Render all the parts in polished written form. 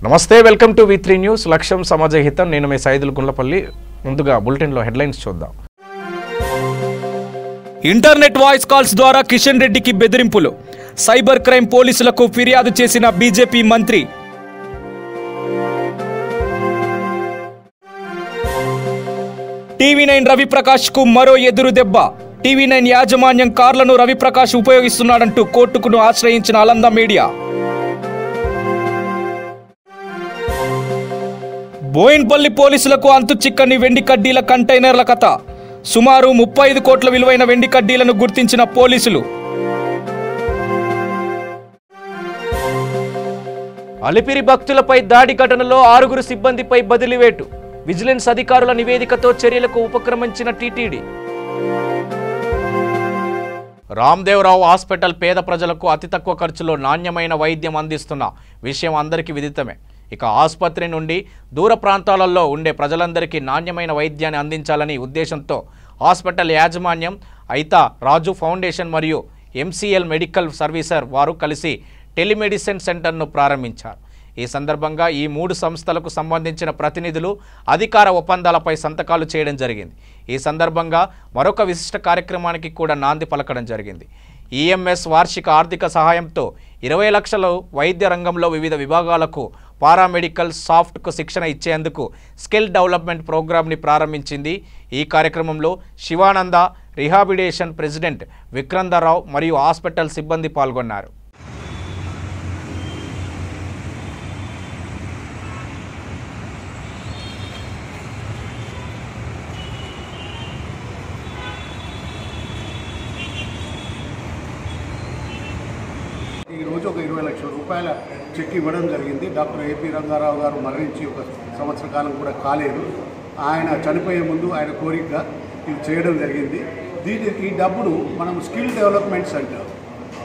నమస్తే, welcome to V3 news. లక్ష్యం సమాజహితం. నేను మీ సైదుల్ గుండ్లపల్లి. ముందుగా బులెటిన్లో హెడ్లైన్స్ చూద్దాం. ఇంటర్నెట్ వాయిస్ కాల్స్ ద్వారా కిషన్ రెడ్డికి బెదిరింపులు. సైబర్ క్రైమ్ పోలీసులకు ఫిర్యాదు చేసిన బీజేపీ మంత్రి. టీవీ9 రవిప్రకాష్ కు మరో ఎదురు దెబ్బ. టీవీ9 యాజమాన్యం కార్లను రవిప్రకాష్ ఉపయోగిస్తున్నాడంటూ కోర్టును ఆశ్రయించిన అలంద మీడియా. బోయిన్పల్లి పోలీసులకు అంతు చిక్కని వెండి కడ్డీల కంటైనర్ల కథ. సుమారు 35 కోట్ల విలువైన వెండి కడ్డీలను గుర్తించిన పోలీసులు. అలిపిరి భక్తులపై దాడి ఘటనలో 6 సిబ్బందిపై బదిలీవేటు. విజిలెన్స్ అధికారుల నివేదికతో చర్యలకు ఉపక్రమించిన టీటీడీ. రామ్దేవరావు హాస్పిటల్ పేద ప్రజలకు అతి తక్కువ ఖర్చులో నాణ్యమైన వైద్యం అందిస్తున్న విషయం అందరికీ విదితమే. ఇక ఆసుపత్రి నుండి దూర ప్రాంతాలలో ఉండే ప్రజలందరికీ నాణ్యమైన వైద్యాన్ని అందించాలని ఉద్దేశంతో హాస్పిటల్ యాజమాన్యం, ఐతా రాజు ఫౌండేషన్ మరియు MCL మెడికల్ సర్వీసర్ వారు కలిసి టెలిమెడిసిన్ సెంటర్ను ప్రారంభించారు. ఈ సందర్భంగా ఈ 3 సంస్థలకు సంబంధించిన ప్రతినిధులు అధికార ఒప్పందాలపై సంతకాలు చేయడం జరిగింది. ఈ సందర్భంగా మరొక విశిష్ట కార్యక్రమానికి కూడా నాంది పలకడం జరిగింది. EMS వార్షిక ఆర్థిక సహాయంతో 20 లక్షలు వైద్య రంగంలో వివిధ విభాగాలకు పారామెడికల్ సాఫ్ట్కు శిక్షణ ఇచ్చేందుకు స్కిల్ డెవలప్మెంట్ ప్రోగ్రామ్ని ప్రారంభించింది. ఈ కార్యక్రమంలో శివానంద రిహాబిలిటేషన్ ప్రెసిడెంట్ విక్రందరావు మరియు హాస్పిటల్ సిబ్బంది పాల్గొన్నారు. ఈరోజు ఒక 20 లక్షల రూపాయల చెక్ ఇవ్వడం జరిగింది. డాక్టర్ ఏపీ రంగారావు గారు మరణించి 1 సంవత్సర కాలం కూడా కాలేదు. ఆయన చనిపోయే ముందు ఆయన కోరికగా ఇది చేయడం జరిగింది. ఈ డబ్బును మనం స్కిల్ డెవలప్మెంట్ సెంటర్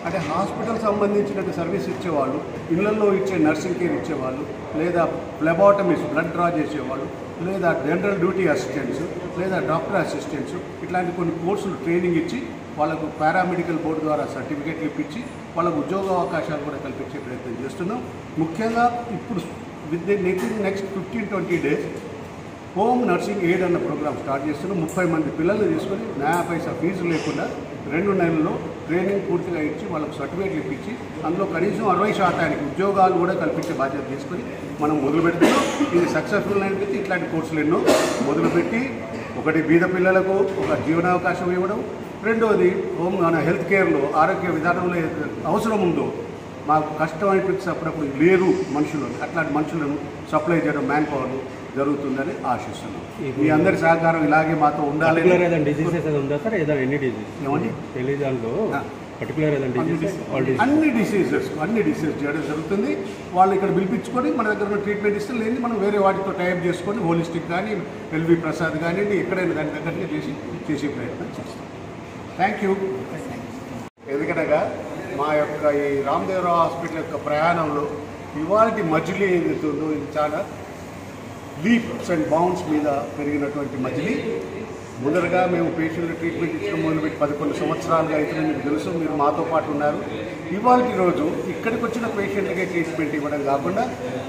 అంటే హాస్పిటల్ సంబంధించిన సర్వీస్ ఇచ్చేవాళ్ళు, ఇళ్లలో ఇచ్చే నర్సింగ్ కేర్ ఇచ్చేవాళ్ళు, లేదా ఫ్లెబాటమిస్ట్ బ్లడ్ డ్రా చేసేవాళ్ళు, లేదా జనరల్ డ్యూటీ అసిస్టెంట్స్, లేదా డాక్టర్ అసిస్టెంట్స్, ఇట్లాంటి కొన్ని కోర్సులు ట్రైనింగ్ ఇచ్చి వాళ్ళకు పారామెడికల్ బోర్డు ద్వారా సర్టిఫికేట్లు ఇప్పించి వాళ్ళకు ఉద్యోగ అవకాశాలు కూడా కల్పించే ప్రయత్నం చేస్తున్నాం. ముఖ్యంగా ఇప్పుడు next 15-20 days home nursing aid అన్న ప్రోగ్రామ్ స్టార్ట్ చేస్తున్నాం. 30 మంది పిల్లల్ని తీసుకొని 9 పైసా ఫీజు లేకుండా 2 నెలల్లో ట్రైనింగ్ పూర్తిగా ఇచ్చి వాళ్ళకు సర్టిఫికేట్లు ఇప్పించి అందులో కనీసం 60% ఉద్యోగాలు కూడా కల్పించే బాధ్యత తీసుకొని మనం మొదలుపెడుతున్నాం. ఇది సక్సెస్ఫుల్ అనిపిస్తే ఇట్లాంటి కోర్సులు ఎన్నో మొదలుపెట్టి, ఒకటి బీద పిల్లలకు ఒక జీవనావకాశం ఇవ్వడం, రెండోది మన హెల్త్ కేర్లో ఆరోగ్య విధానంలో అవసరం ఉందో మాకు కష్టం అనిపించి అప్పుడప్పుడు లేరు మనుషులు, అట్లాంటి మనుషులను సప్లై చేయడం మ్యాన్ పవర్ జరుగుతుందని ఆశిస్తున్నాం. మీ అందరి సహకారం ఇలాగే మాతో ఉండాలి. అన్ని డిసీజెస్ చేయడం జరుగుతుంది. వాళ్ళు ఇక్కడ పిలిపించుకొని మన దగ్గర ట్రీట్మెంట్ ఇస్తే లేని మనం వేరే వాటితో టైప్ చేసుకొని హోలిస్టిక్ కానీ LV ప్రసాద్ కానివ్వండి ఎక్కడైనా దాని దగ్గరనే చేసే ప్రయత్నం చేస్తాం. Thank you. ఎందుకనగా మా యొక్క ఈ రామ్దేవరావు హాస్పిటల్ యొక్క ప్రయాణంలో ఇవాళ మజిలీ ఏదైతే ఉందో ఇది చాలా లీప్స్ అండ్ బౌండ్స్ మీద పెరిగినటువంటి మజిలీ. మొదటగా మేము పేషెంట్లు ట్రీట్మెంట్ ఇచ్చడం మొదలుపెట్టి 11 సంవత్సరాలుగా అయితే మీకు తెలుసు, మీరు మాతో పాటు ఉన్నారు. ఇవాళ రోజు ఇక్కడికి వచ్చిన పేషెంట్లకే ట్రీట్మెంట్ ఇవ్వడం కాకుండా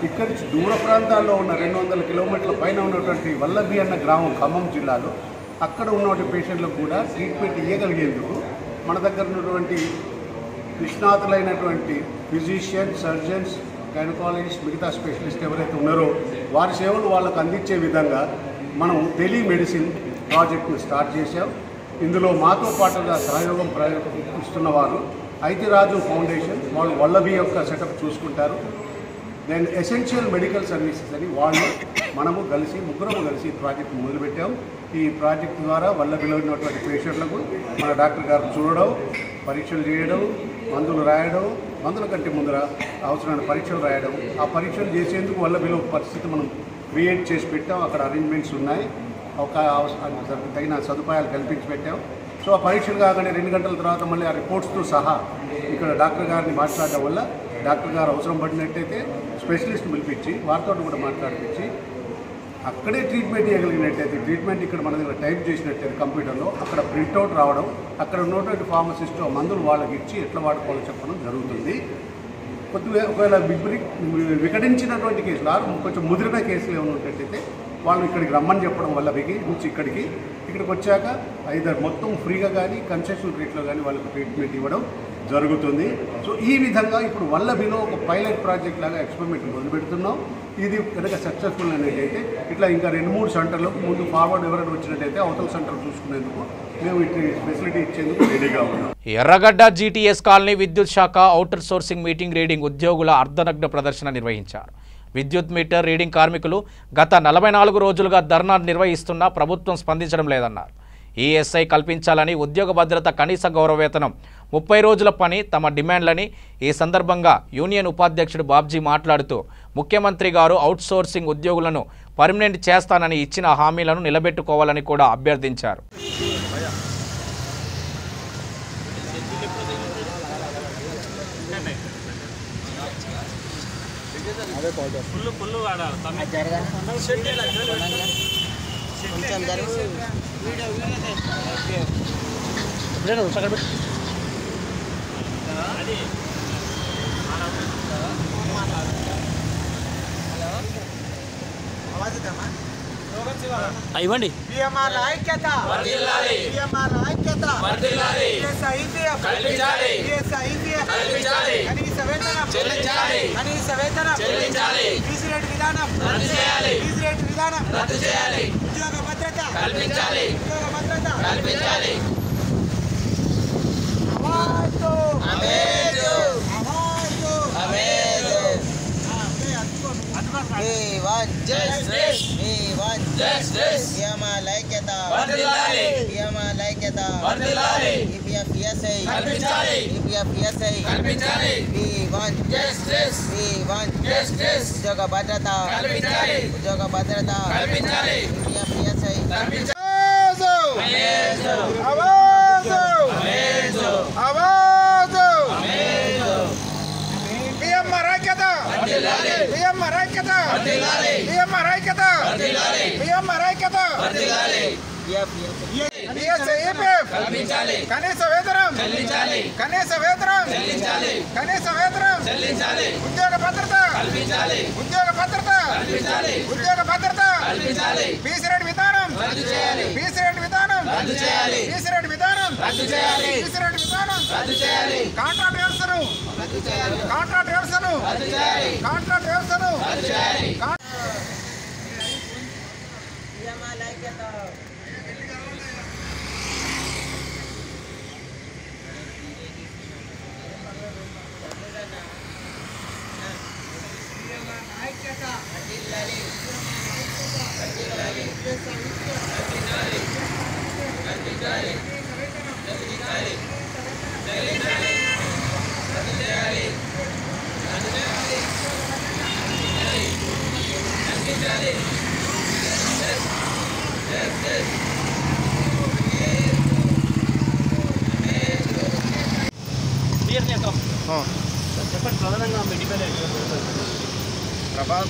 ఇక్కడి నుంచి దూర ప్రాంతాల్లో ఉన్న 200 కిలోమీటర్ల పైన ఉన్నటువంటి వల్లభి అన్న గ్రామం ఖమ్మం జిల్లాలో అక్కడ ఉన్నటువంటి పేషెంట్లకు కూడా ట్రీట్మెంట్ ఇవ్వగలిగేందుకు మన దగ్గర ఉన్నటువంటి నిష్ణాతులైనటువంటి ఫిజిషియన్, సర్జన్స్, గైనకాలజిస్ట్, మిగతా స్పెషలిస్ట్ ఎవరైతే ఉన్నారో వారి సేవలు వాళ్ళకు అందించే విధంగా మనం టెలిమెడిసిన్ ప్రాజెక్ట్ని స్టార్ట్ చేశాం. ఇందులో మాతో పాటుగా సహయోగం ఇస్తున్న వారు ఐతిరాజు ఫౌండేషన్, వాళ్ళు వల్లభి యొక్క సెటప్ చూసుకుంటారు. దెన్ ఎసెన్షియల్ మెడికల్ సర్వీసెస్ అని వాళ్ళు ముగ్గురము కలిసి ఈ ప్రాజెక్ట్ మొదలుపెట్టాం. ఈ ప్రాజెక్ట్ ద్వారా వల్లభిలో ఉన్నటువంటి పేషెంట్లకు మన డాక్టర్ గారు చూడడం, పరీక్షలు చేయడం, మందులు రాయడం, మందుల కంటే ముందర అవసరమైన పరీక్షలు రాయడం, ఆ పరీక్షలు చేసేందుకు వల్లభిలో పరిస్థితి మనం క్రియేట్ చేసి పెట్టాం. అక్కడ అరేంజ్మెంట్స్ ఉన్నాయి, తగిన సదుపాయాలు కల్పించి పెట్టాం. సో ఆ పరీక్షలు కాగానే 2 గంటల తర్వాత మళ్ళీ ఆ రిపోర్ట్స్తో సహా ఇక్కడ డాక్టర్ గారిని మాట్లాడడం వల్ల డాక్టర్ గారు అవసరం పడినట్టయితే స్పెషలిస్ట్ పిలిపించి వారితో కూడా మాట్లాడిపించి అక్కడే ట్రీట్మెంట్ ఇవ్వగలిగినట్టయితే ట్రీట్మెంట్ ఇక్కడ మన దగ్గర టైప్ చేసినట్టయితే కంప్యూటర్లో అక్కడ ప్రింట్అవుట్ రావడం, అక్కడ ఉన్నటువంటి ఫార్మసిస్ట్ మందులు వాళ్ళకి ఇచ్చి ఎట్లా వాడుకోవాలో చెప్పడం జరుగుతుంది. కొద్దిగా ఒకవేళ వికటించినటువంటి కేసులు కొంచెం ముదిరిన కేసులు ఏమైనా ఉన్నట్టయితే వాళ్ళు ఇక్కడికి రమ్మని చెప్పడం వల్ల నుంచి ఇక్కడికి వచ్చాక ఐదర్ మొత్తం ఫ్రీగా కానీ కన్సెషన్ రేట్లో కానీ వాళ్ళకి ట్రీట్మెంట్ ఇవ్వడం జరుగుతుంది. సో ఈ విధంగా ఇప్పుడు వల్లభిలో ఒక పైలట్ ప్రాజెక్ట్ లాగా ఎక్స్పెరిమెంట్ మొదలు పెడుతున్నాం. ఇది కనుక సక్సెస్ఫుల్ అనేటైతే ఇట్లా ఇంకా 2-3 సెంటర్లకు ముందు ఫార్వర్డ్ ఎవరైనా వచ్చినట్టయితే అవతల సెంటర్ చూసుకునేందుకు మేము ఇట్లా ఫెసిలిటీ ఇచ్చేందుకు రెడీగా ఉన్నాం. ఎర్రగడ్డ జీటీఎస్ కాలనీ విద్యుత్ శాఖ ఔటర్ సోర్సింగ్ మీటింగ్ రీడింగ్ ఉద్యోగుల అర్ధనగ్న ప్రదర్శన నిర్వహించారు. విద్యుత్ మీటర్ రీడింగ్ కార్మికులు గత 44 రోజులుగా ధర్నా నిర్వహిస్తున్నా ప్రభుత్వం స్పందించడం లేదన్నారు. ఈఎస్ఐ కల్పించాలని, ఉద్యోగ భద్రత, కనీస గౌరవ వేతనం, 30 రోజుల పని తమ డిమాండ్లని ఈ సందర్భంగా యూనియన్ ఉపాధ్యక్షుడు బాబ్జీ మాట్లాడుతూ ముఖ్యమంత్రి గారు అవుట్సోర్సింగ్ ఉద్యోగులను పర్మనెంట్ చేస్తానని ఇచ్చిన హామీలను నిలబెట్టుకోవాలని కూడా అభ్యర్థించారు. ఇవ్వండి. ఉద్యోగ భద్రత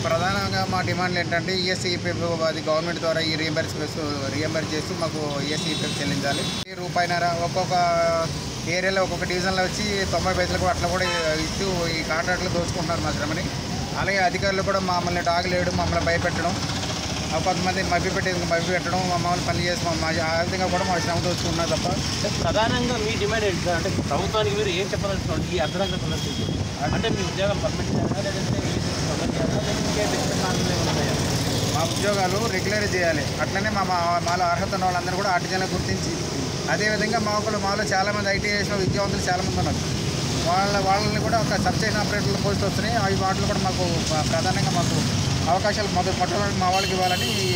ప్రధానంగా మా డిమాండ్లు ఏంటంటే ఈఎస్ఈపీఎఫ్ అది గవర్నమెంట్ ద్వారా ఈ రీఎంబర్స్ చేస్తూ మాకు ఈఎస్ఈపీఎఫ్ చెల్లించాలి. రూపాయిన్నర ఒక్కొక్క ఏరియాలో ఒక్కొక్క డివిజన్లో వచ్చి 90 పైసలకు అట్లా కూడా ఇస్తూ ఈ కాంట్రాక్ట్లు దోచుకుంటున్నారు మా శ్రమని. అలాగే అధికారులు కూడా మమ్మల్ని టాగులేయడం, మమ్మల్ని భయపెట్టడం, కొంతమంది మభ్యపెట్టడం, మమ్మల్ని పని చేసి ఆ విధంగా కూడా మా శ్రమ దోచుకుంటున్నారు తప్ప. ప్రధానంగా మీ డిమాండ్ ఏంటి అంటే ప్రభుత్వానికి మీరు ఏం చెప్పాలనుకుంటున్నారు? ఈ అర్ధనగ్న ప్రదర్శన అంటే మీ ఉద్యోగాలు పర్మనెంట్ లేదంటే మా ఉద్యోగాలు రెగ్యులర్ చేయాలి. అట్లనే మాలో అర్హత ఉన్న వాళ్ళందరూ కూడా ఆర్టిజన్లు గుర్తించి, అదేవిధంగా మాలో చాలామంది ఐటీ చేసిన విద్యావంతులు చాలామంది ఉన్నారు. వాళ్ళని కూడా ఒక సబ్స్టేషన్ ఆపరేటర్లు పోస్ట్ వస్తున్నాయి. అవి వాటిలో కూడా మాకు ప్రధానంగా మాకు అవకాశాలు మొట్టమొదటి మా వాళ్ళకి ఇవ్వాలని ఈ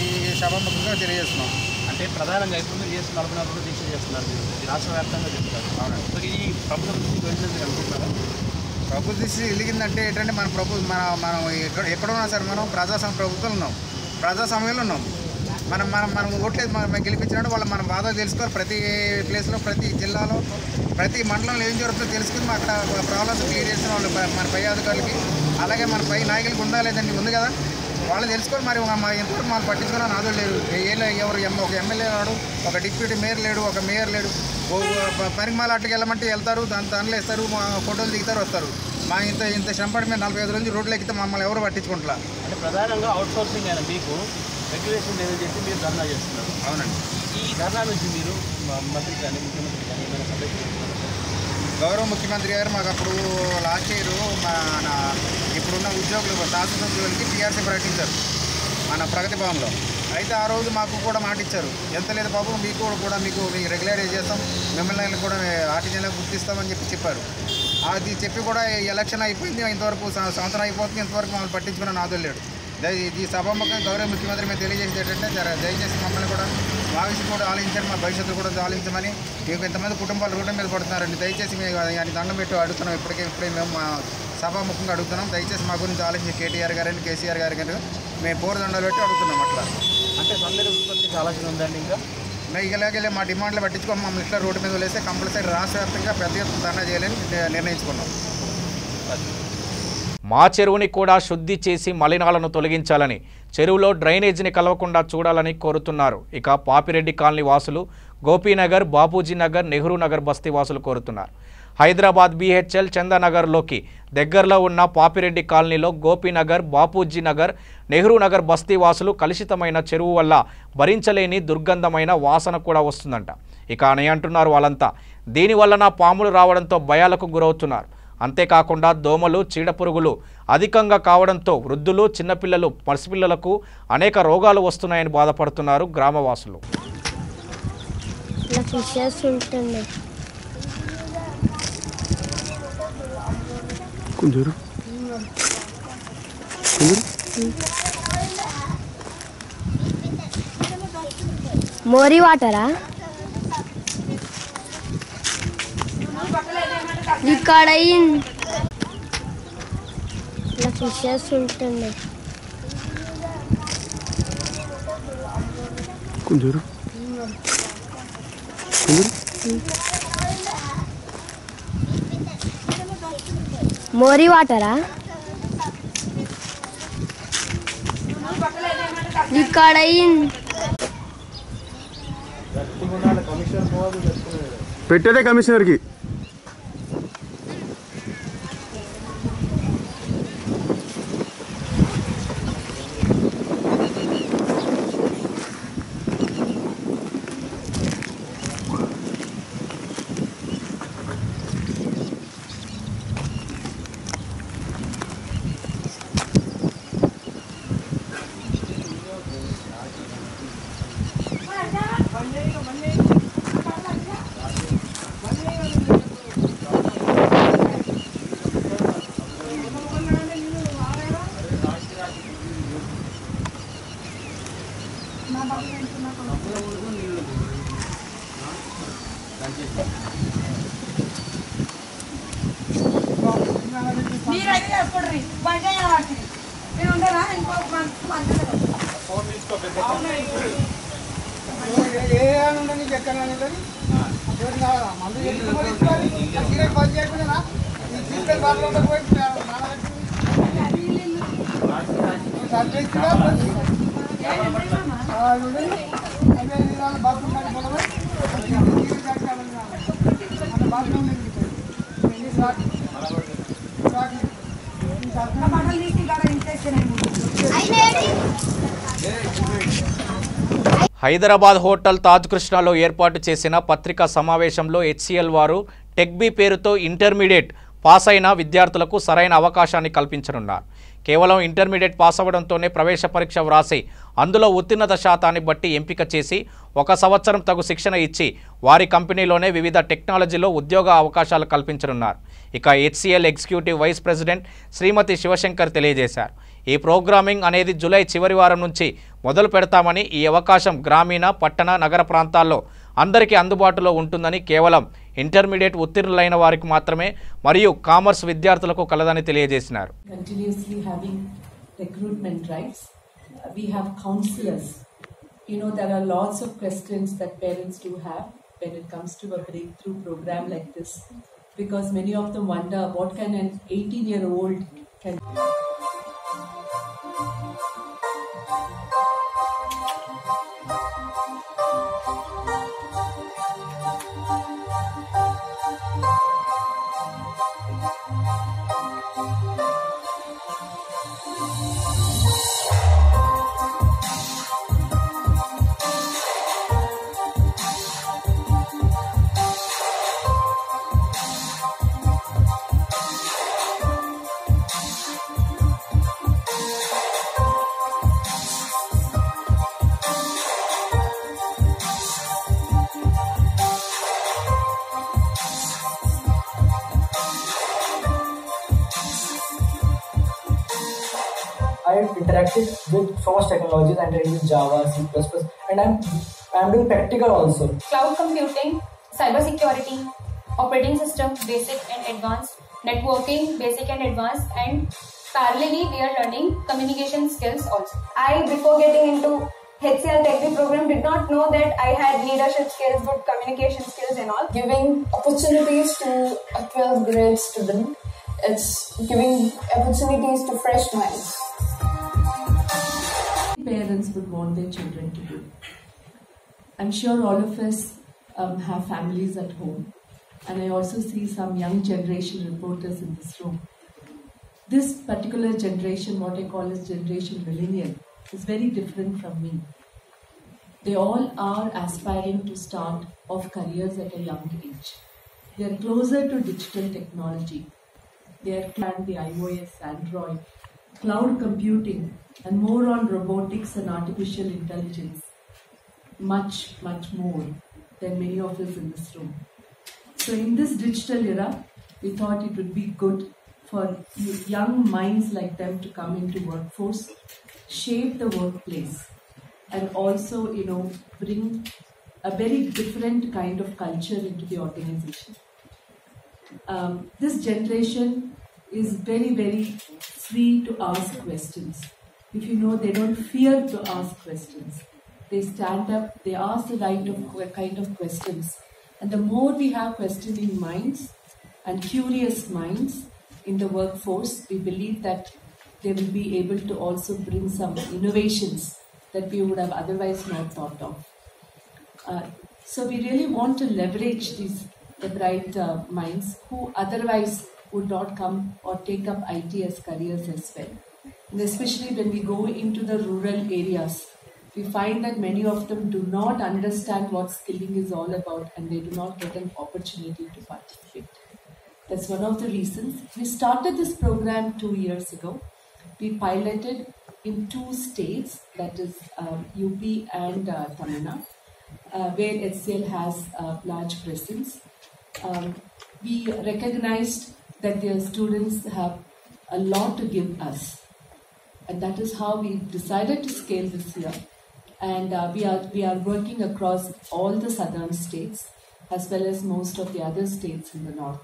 సభాముఖంగా తెలియజేస్తున్నాం. అంటే ప్రధానంగా ఇప్పుడు మీరు చేస్తున్న 44 రోజులు దీక్ష చేస్తున్నారు, మీరు రాష్ట్ర వ్యాప్తంగా చెప్తారు. అవునండి. సో ఈ ప్రభుత్వం నుంచి వెళ్ళినందుకు అనుకుంటున్నారా? ప్రభుత్వ దృష్టి వెలిగిందంటే ఏంటంటే మనం ఎక్కడున్నా సరే మనం ప్రభుత్వం ఉన్నాం, ప్రజాస్వామ్యంలో ఉన్నాం. మనం ఓట్లేదు మనం గెలిపించినట్టు వాళ్ళు మన బాధ తెలుసుకోవాలి. ప్రతి ప్లేస్లో, ప్రతి జిల్లాలో, ప్రతి మండలంలో ఏం జరుగుతుందో తెలుసుకుని అక్కడ ప్రాబ్లమ్స్ క్లియర్ చేసిన వాళ్ళు మన పై అధికారులకి, అలాగే మన పై నాయకులకి ఉందా లేదండి? ఉంది కదా. వాళ్ళు తెలుసుకొని మరి ఎంతవరకు వాళ్ళు పట్టించుకున్నా నాదో లేదు. ఎవరు ఒక ఎమ్మెల్యే లేడు, ఒక డిప్యూటీ మేయర్ లేడు, ఒక మేయర్ లేడు. పరిమాల అట్టుకు వెళ్ళమంటే వెళ్తారు, దానిలో వేస్తారు, ఫోటోలు దిగుతారు, వస్తారు. మా ఇంత శ్రమపడి మేము 45 రోజులు రోడ్లు ఎక్కితే మమ్మల్ని ఎవరు పట్టించుకుంటా. అంటే ప్రధానంగా అవుట్ సోర్సింగ్ అయినా మీకు రెగ్యులేషన్ ఏదో చేసి మీరు ధర్నా చేస్తున్నారు. అవునండి. ఈ ధర్నా నుంచి మీరు మంత్రి కానీ ముఖ్యమంత్రి కానీ ఏమైనా సందేశం గౌరవ ముఖ్యమంత్రి గారు మాకు అప్పుడు లాస్ట్ ఇయర్ మన ఇప్పుడున్న ఉద్యోగులు శాసనసభ్యులకి పిఆర్సీ ప్రకటించారు మన ప్రగతి భవన్లో. అయితే ఆ రోజు మాకు కూడా మాట ఇచ్చారు, ఎంత లేదు బాబు మీకు కూడా మీకు రెగ్యులరైజ్ చేస్తాం, మిమ్మల్ని కూడా ఆర్టీజీలో గుర్తిస్తామని చెప్పారు. అది చెప్పి కూడా ఎలక్షన్ అయిపోయింది, ఇంతవరకు సంవత్సరం అయిపోతుంది, ఇంతవరకు మమ్మల్ని పట్టించుకున్న నాదో లేడు. ఈ సభాముఖంగా గౌరవ ముఖ్యమంత్రి మేము తెలియజేసేది ఏంటంటే దయచేసి మమ్మల్ని కూడా మా విషయం కూడా ఆలోచించండి, మా భవిష్యత్తు కూడా ఆలోచించమని. మీకు ఇంతమంది కుటుంబాలు రోడ్డు మీద పడుతున్నారండి, దయచేసి మేము ఆయన దండం పెట్టి అడుగుతున్నాం. ఇప్పుడే మేము మా సభాముఖంగా అడుగుతున్నాం, దయచేసి మా గురించి ఆలోచించి కేటీఆర్ గారిని కేసీఆర్ గారి గారు మేము పోరుదండలు పెట్టి అడుగుతున్నాం. అట్లా అంటే సమ్మెల ఉత్పత్తికి ఆలోచన ఉందండి. ఇంకా మేము ఇలాగే మా డిమాండ్లు పట్టించుకొని మమ్మల్ని ఇట్లా రోడ్డు మీద వదిలేస్తే కంపల్సరీ రాష్ట్ర వ్యాప్తంగా పెద్ద ఎత్తున ధర్నా చేయాలని నిర్ణయించుకున్నాం. మా చెరువుని కూడా శుద్ధి చేసి మలినాలను తొలగించాలని, చెరువులో డ్రైనేజీని కలవకుండా చూడాలని కోరుతున్నారు. ఇక పాపిరెడ్డి కాలనీ వాసులు, గోపీనగర్, బాపూజీ నగర్, నెహ్రూ నగర్ బస్తీ వాసులు కోరుతున్నారు. హైదరాబాద్ BHL చందానగర్లోకి దగ్గరలో ఉన్న పాపిరెడ్డి కాలనీలో గోపీనగర్, బాపూజీ నగర్, నెహ్రూ నగర్ బస్తీ వాసులు కలుషితమైన చెరువు వల్ల భరించలేని దుర్గంధమైన వాసన కూడా వస్తుందంట. ఇక అని అంటున్నారు వాళ్ళంతా. దీనివలన పాములు రావడంతో భయాలకు గురవుతున్నారు. అంతేకాకుండా దోమలు, చీడపురుగులు అధికంగా కావడంతో వృద్ధులు, చిన్నపిల్లలు, పసిపిల్లలకు అనేక రోగాలు వస్తున్నాయని బాధపడుతున్నారు గ్రామవాసులు. మోరీ వాటరా ఇక్కడ ఇలా ఫిషెస్ ఉంటుండే మోరీ వాటరా ఇక్కడ పెట్టేదే కమిషనర్కి. హైదరాబాద్ హోటల్ తాజ్ కృష్ణలో ఏర్పాటు చేసిన పత్రికా సమావేశంలో HCL వారు టెక్బీ పేరుతో ఇంటర్మీడియట్ పాస్ అయిన విద్యార్థులకు సరైన అవకాశాన్ని కల్పించనున్నారు. కేవలం ఇంటర్మీడియట్ పాస్ అవ్వడంతోనే ప్రవేశ పరీక్ష వ్రాసి అందులో ఉత్తీర్ణత శాతాన్ని బట్టి ఎంపిక చేసి 1 సంవత్సరం తగు శిక్షణ ఇచ్చి వారి కంపెనీలోనే వివిధ టెక్నాలజీలో ఉద్యోగ అవకాశాలు కల్పించనున్నారు. ఇక HCL ఎగ్జిక్యూటివ్ వైస్ ప్రెసిడెంట్ శ్రీమతి శివశంకర్ తెలియజేశారు. ఈ ప్రోగ్రామింగ్ అనేది జూలై చివరి వారం నుంచి మొదలు పెడతామని, ఈ అవకాశం గ్రామీణ, పట్టణ, నగర ప్రాంతాల్లో అందరికీ అందుబాటులో ఉంటుందని, కేవలం ఇంటర్మీడియట్ ఉత్తీర్ణులైన వారికి మాత్రమే మరియు కామర్స్ విద్యార్థులకు కలదని తెలియజేశారు. Continuously having recruitment drives. We have counselors. You know, there are lots of questions that parents do have when it comes to a breakthrough program like this, because many of them wonder what can an 18-year-old can. interacted with so much technologies. I'm interacting with Java, C++, and I'm doing practical also. Cloud computing, cybersecurity, operating system, basic and advanced, networking, basic and advanced, and parallelly we are learning communication skills also. I, before getting into HCL Tech program, did not know that I had leadership skills, good communication skills and all. Giving opportunities to a 12th grade student, it's giving opportunities to fresh minds. Parents would want their children to do. I'm sure all of us have families at home, and I also see some young generation reporters in this room. This particular generation, what I call as generation millennial, is very different from me. They all are aspiring to start off careers at a young age. They are closer to digital technology. They are planned the iOS, Android, cloud computing, and more on robotics and artificial intelligence. Much, much more than many of us in this room. So in this digital era, we thought it would be good for young minds like them to come into workforce, shape the workplace, and also, bring a very different kind of culture into the organization. This generation is very, very free to ask questions. If they don't fear to ask questions. They stand up, they ask the right kind of questions. And the more we have questioning minds and curious minds in the workforce, we believe that they will be able to also bring some innovations that we would have otherwise not thought of. So we really want to leverage the bright minds who otherwise would not come or take up IT as careers as well. And especially when we go into the rural areas, we find that many of them do not understand what skilling is all about, and they do not get an opportunity to participate. That's one of the reasons. We started this program 2 years ago. We piloted in 2 states, that is UP and Tamil Nadu, where HCL has a large presence. We recognized that their students have a lot to give us, and that is how we decided to scale this year. And we are working across all the southern states as well as most of the other states in the north,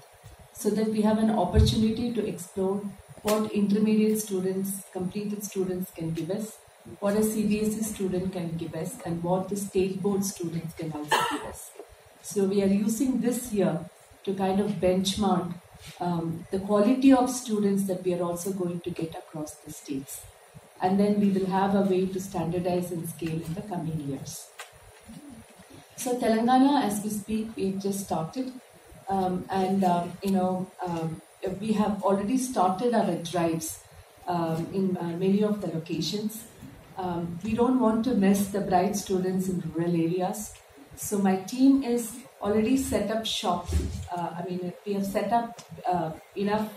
so that we have an opportunity to explore what intermediate students, completed students can give us, what a CBSE student can give us, and what the state board students can also give us. So we are using this year to kind of benchmark the quality of students that we are also going to get across the states. And then we will have a way to standardize and scale in the coming years. So Telangana, as we speak, we have just started. We have already started our drives in many of the locations. We don't want to miss the bright students in rural areas. So my team is already set up shop. We have set up enough.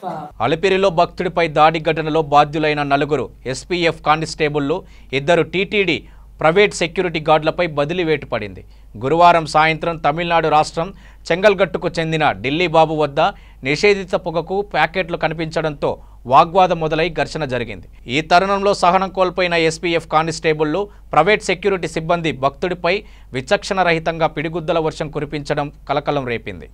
అలిపిరిలో భక్తుడిపై దాడి ఘటనలో బాధ్యులైన 4 SPF కానిస్టేబుళ్లు 2 TTD private security గార్డులపై బదిలీ వేటు పడింది. గురువారం సాయంత్రం తమిళనాడు రాష్ట్రం చెంగల్గట్టుకు చెందిన ఢిల్లీ బాబు వద్ద నిషేధిత పొగకు ప్యాకెట్లు కనిపించడంతో వాగ్వాదం మొదలై ఘర్షణ జరిగింది. ఈ తరుణంలో సహనం కోల్పోయిన ఎస్పీఎఫ్ కానిస్టేబుళ్లు ప్రైవేట్ సెక్యూరిటీ సిబ్బంది భక్తుడిపై విచక్షణ రహితంగా పిడిగుద్దల వర్షం కురిపించడం కలకలం రేపింది.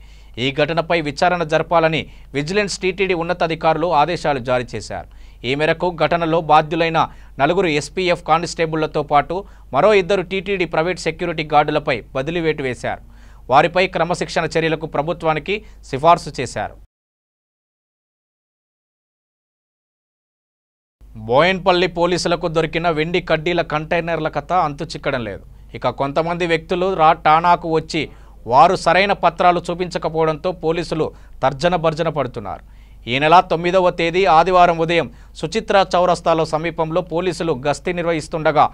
ఈ ఘటనపై విచారణ జరపాలని విజిలెన్స్ టీటీడీ ఉన్నతాధికారులు ఆదేశాలు జారీ చేశారు. ఈ మేరకు ఘటనలో బాధ్యులైన 4 ఎస్పీఎఫ్ కానిస్టేబుళ్లతో పాటు మరో 2 టీటీడీ ప్రైవేట్ సెక్యూరిటీ గార్డులపై బదిలీ వేటు వేశారు. వారిపై క్రమశిక్షణ చర్యలకు ప్రభుత్వానికి సిఫార్సు చేశారు. బోయన్పల్లి పోలీసులకు దొరికిన వెండి కడ్డీల కంటైనర్ల కథ అంతు చిక్కడం లేదు. ఇక కొంతమంది వ్యక్తులు ఠాణాకు వచ్చి వారు సరైన పత్రాలు చూపించకపోవడంతో పోలీసులు తర్జన భర్జన పడుతున్నారు. ఈ నెల 9వ తేదీ ఆదివారం ఉదయం సుచిత్ర చౌరస్తాలో సమీపంలో పోలీసులు గస్తీ నిర్వహిస్తుండగా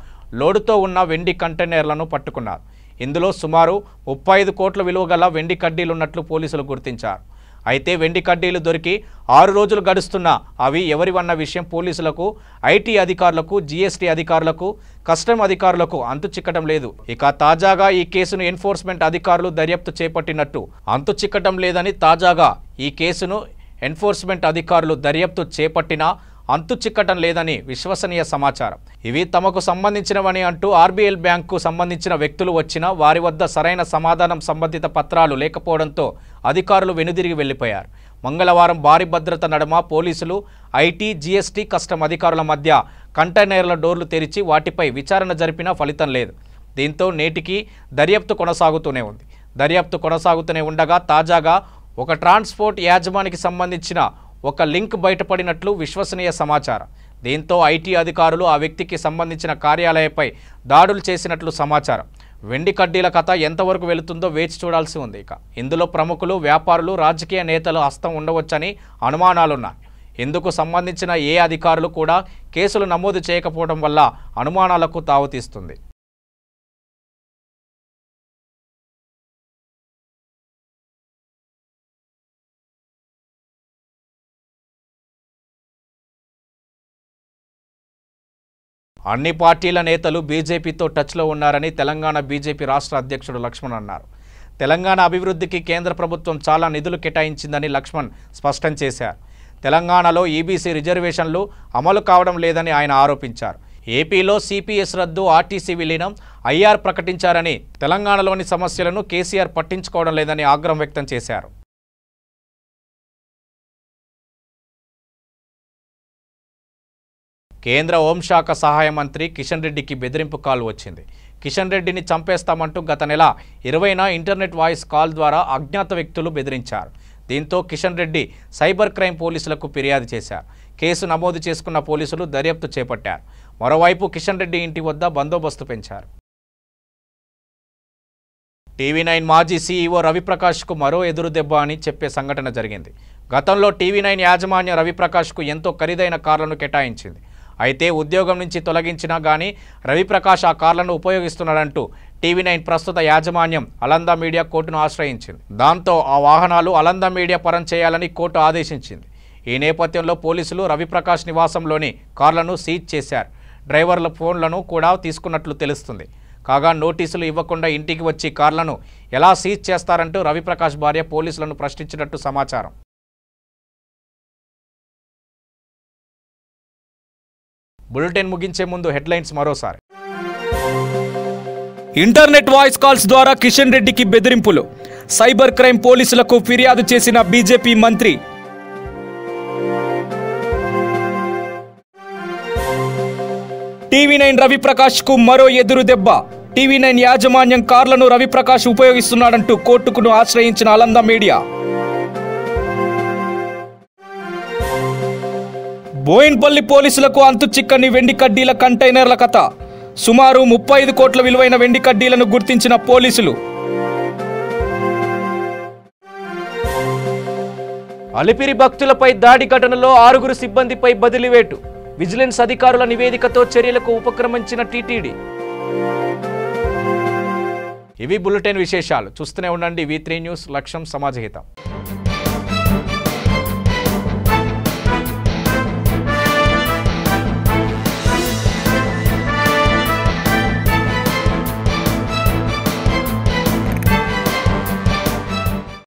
లోడుతో ఉన్న వెండి కంటైనర్లను పట్టుకున్నారు. ఇందులో సుమారు 35 కోట్ల విలువ గల వెండి కడ్డీలున్నట్లు పోలీసులు గుర్తించారు. అయితే వెండి కడ్డీలు దొరికి 6 రోజులు గడుస్తున్నా అవి ఎవరివన్న విషయం పోలీసులకు, ఐటీ అధికారులకు, జీఎస్టీ అధికారులకు, కస్టమ్ అధికారులకు అంతు చిక్కడం లేదు. ఇక తాజాగా ఈ కేసును ఎన్ఫోర్స్మెంట్ అధికారులు దర్యాప్తు చేపట్టినట్టు అంతు చిక్కడం లేదని తాజాగా ఈ కేసును ఎన్ఫోర్స్మెంట్ అధికారులు దర్యాప్తు చేపట్టినా అంతు చిక్కటం లేదని విశ్వసనీయ సమాచారం. ఇవి తమకు సంబంధించినవని అంటూ ఆర్బీఎల్ బ్యాంకు సంబంధించిన వ్యక్తులు వచ్చినా వారి వద్ద సరైన సమాధానం సంబంధిత పత్రాలు లేకపోవడంతో అధికారులు వెనుదిరిగి వెళ్లిపోయారు. మంగళవారం భారీ భద్రత నడుమ పోలీసులు, ఐటీ, జీఎస్టీ, కస్టమ్ అధికారుల మధ్య కంటైనర్ల డోర్లు తెరిచి వాటిపై విచారణ జరిపినా ఫలితం లేదు. దీంతో నేటికి దర్యాప్తు కొనసాగుతూనే ఉంది. దర్యాప్తు కొనసాగుతూనే ఉండగా తాజాగా ఒక ట్రాన్స్పోర్ట్ యాజమానికి సంబంధించిన ఒక లింక్ బయటపడినట్లు విశ్వసనీయ సమాచారం. దీంతో ఐటీ అధికారులు ఆ వ్యక్తికి సంబంధించిన కార్యాలయంపై దాడులు చేసినట్లు సమాచారం. వెండి కడ్డీల కథ ఎంతవరకు వెళుతుందో వేచి చూడాల్సి ఉంది. ఇందులో ప్రముఖులు, వ్యాపారులు, రాజకీయ నేతలు హస్తం ఉండవచ్చని అనుమానాలున్నాయి. ఇందుకు సంబంధించిన ఏ అధికారులు కూడా కేసులు నమోదు చేయకపోవడం వల్ల అనుమానాలకు తావుతీస్తుంది. అన్ని పార్టీల నేతలు బీజేపీతో టచ్లో ఉన్నారని తెలంగాణ బీజేపీ రాష్ట్ర అధ్యక్షుడు లక్ష్మణ్ అన్నారు. తెలంగాణ అభివృద్ధికి కేంద్ర ప్రభుత్వం చాలా నిధులు కేటాయించిందని లక్ష్మణ్ స్పష్టం చేశారు. తెలంగాణలో ఈబీసీ రిజర్వేషన్లు అమలు కావడం లేదని ఆయన ఆరోపించారు. ఏపీలో సిపిఎస్ రద్దు, ఆర్టీసీ విలీనం, ఐఆర్ ప్రకటించారని తెలంగాణలోని సమస్యలను కేసీఆర్ పట్టించుకోవడం లేదని ఆగ్రహం వ్యక్తం చేశారు. కేంద్ర హోంశాఖ సహాయ మంత్రి కిషన్ రెడ్డికి బెదిరింపు కాల్ వచ్చింది. కిషన్ రెడ్డిని చంపేస్తామంటూ గత నెల 20న ఇంటర్నెట్ వాయిస్ కాల్ ద్వారా అజ్ఞాత వ్యక్తులు బెదిరించారు. దీంతో కిషన్ రెడ్డి సైబర్ క్రైమ్ పోలీసులకు ఫిర్యాదు చేశారు. కేసు నమోదు చేసుకున్న పోలీసులు దర్యాప్తు చేపట్టారు. మరోవైపు కిషన్ రెడ్డి ఇంటి వద్ద బందోబస్తు పెంచారు. టీవీ9 మాజీ సీఈఓ రవిప్రకాష్కు మరో ఎదురుదెబ్బ అని చెప్పే సంఘటన జరిగింది. గతంలో టీవీ9 యాజమాన్యం రవిప్రకాష్కు ఎంతో ఖరీదైన కార్లను కేటాయించింది. అయితే ఉద్యోగం నుంచి తొలగించినా కానీ రవిప్రకాష్ ఆ కార్లను ఉపయోగిస్తున్నాడంటూ టీవీ9 ప్రస్తుత యాజమాన్యం అలందా మీడియా కోర్టును ఆశ్రయించింది. దాంతో ఆ వాహనాలు అలందా మీడియా పరం చేయాలని కోర్టు ఆదేశించింది. ఈ నేపథ్యంలో పోలీసులు రవిప్రకాష్ నివాసంలోని కార్లను సీజ్ చేశారు. డ్రైవర్ల ఫోన్లను కూడా తీసుకున్నట్లు తెలుస్తుంది. కాగా నోటీసులు ఇవ్వకుండా ఇంటికి వచ్చి కార్లను ఎలా సీజ్ చేస్తారంటూ రవిప్రకాష్ భార్య పోలీసులను ప్రశ్నించినట్టు సమాచారం. బులెటిన్ ముగించే ముందు హెడ్లైన్స్ మరోసారి. ఇంటర్నెట్ వాయిస్ కాల్స్ ద్వారా కిషన్ రెడ్డికి బెదిరింపులు. సైబర్ క్రైమ్ పోలీసులకు ఫిర్యాదు చేసిన బీజేపీ మంత్రి. టీవీ9 రవిప్రకాష్కు మరో ఎదురు దెబ్బ. టీవీ9 యాజమాన్యం కార్లను రవిప్రకాష్ ఉపయోగిస్తున్నాడంటూ కోర్టును ఆశ్రయించిన అలందా మీడియా. బోయిన్పల్లి పోలీసులకు అంతు చిక్కని వెండి కడ్డీల కంటైనర్ల కథ. సుమారు 35 కోట్ల విలువైన వెండి కడ్డీలను గుర్తించిన పోలీసులు. అలిపిరి భక్తులపై దాడి ఘటనలో 6 సిబ్బందిపై బదిలీవేటు. విజిలెన్స్ అధికారుల నివేదికతో చర్యలకు ఉపక్రమించిన టీటీడీ. ఇవి బులెటిన్ విశేషాలు. చూస్తూనే ఉండండి V3 న్యూస్. లక్ష్యం సమాజహితం.